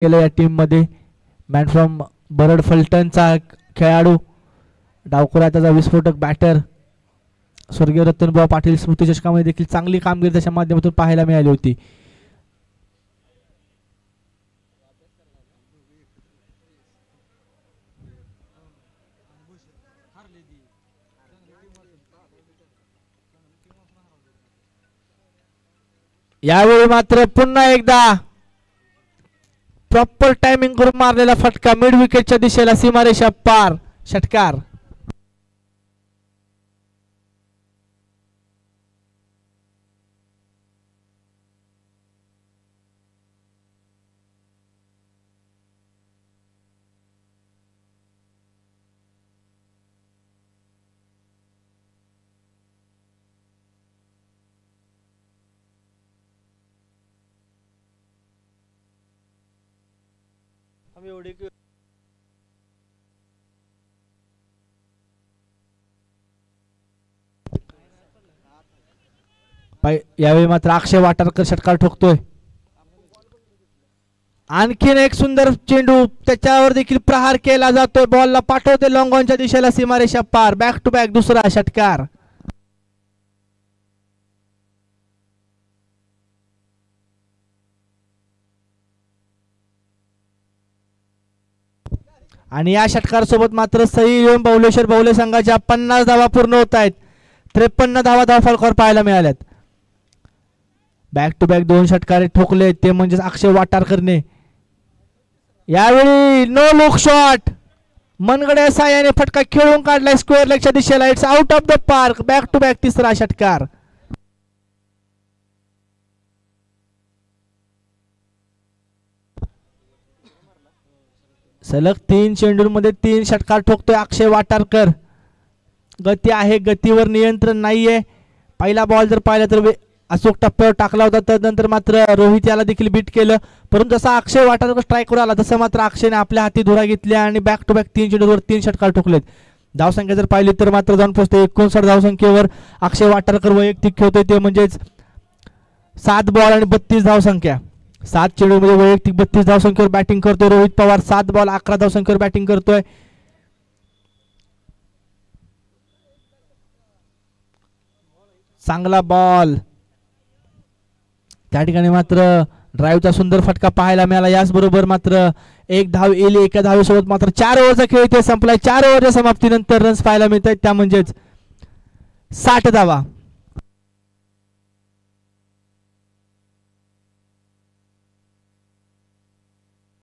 केलं या टीम मध्ये. मॅन फ्रॉम बरड फलटणचा खेळाडू, डावखुरा त्याचा विस्फोटक बॅटर स्वर्गीय रतनभाऊ पाटील स्मृती चषकामध्ये देखील चांगली कामगिरी त्याच्या माध्यमातून पाहायला मिळाली होती. यावेळी मात्र पुन्हा एकदा प्रॉपर टायमिंग करून मारलेला फटका मिड विकेटच्या दिशेला, सीमारेषा पार, षटकार. यावेळी मात्र अक्षय वाटारकर षटकार ठोकतोय. आणखीन एक सुंदर चेंडू, त्याच्यावर देखील प्रहार केला जातोय. बॉलला पाठवते लॉंग ऑनच्या दिशेला, सीमारेषा पार, बॅक टू बॅक दुसरा षटकार. आणि या षटकार सोबत मात्र सई बौलेश्वर बौले संघाच्या 50 धावा पूर्ण होत आहेत. 53 धावा धावफलकावर पाहायला मिळाल्यात. बॅक टू बॅक दोन षटकारे ठोकले ते म्हणजे अक्षय वाटारकरने. यावेळी नो लुक शॉट, मनगड्या साह्याने फटका खेळून काढलाय स्क्वेअर लेगच्या दिशेला. It's out of the park. Back to back तिसरा षटकार. सलग 3 चेंडूंमध्ये 3 षटकार ठोकतोय अक्षय वाटारकर. गती आहे, गतीवर नियंत्रण नाहीये. पहिला बॉल जर पाहिला तर अचूक टप्प्यावर टाकला होता, त्यानंतर मात्र रोहित याला देखील बीट केलं. परंतु जसा अक्षय वाटारकर स्ट्राईकवर आला तसं मात्र अक्षयने आपल्या हाती धुरा घेतल्या आणि बॅक टू बॅक 3 चेंडूवर 3 षटकार ठोकलेत. धावसंख्या जर पाहिली तर मात्र जाऊन पोहोचते 59 धावसंख्येवर अक्षय वाटारकर वैयक्तिक खेळतोय, ते म्हणजेच 7 बॉल आणि 32 धावसंख्या. 7 चेंडूमध्ये वैयक्तिक 32 धावसंख्येवर बॅटिंग करतोय रोहित पवार. 7 बॉल 11 धावसंख्येवर बॅटिंग करतोय. चांगला बॉल, त्या ठिकाणी मात्र ड्राईव्हचा सुंदर फटका पाहायला मिळाला. याचबरोबर मात्र एक धाव येईल. एका धावेसोबत मात्र 4 ओव्हरचा खेळ इथे संपलाय. 4 ओव्हरच्या समाप्तीनंतर रन्स पाहायला मिळत आहेत, त्या म्हणजेच 60 धावा.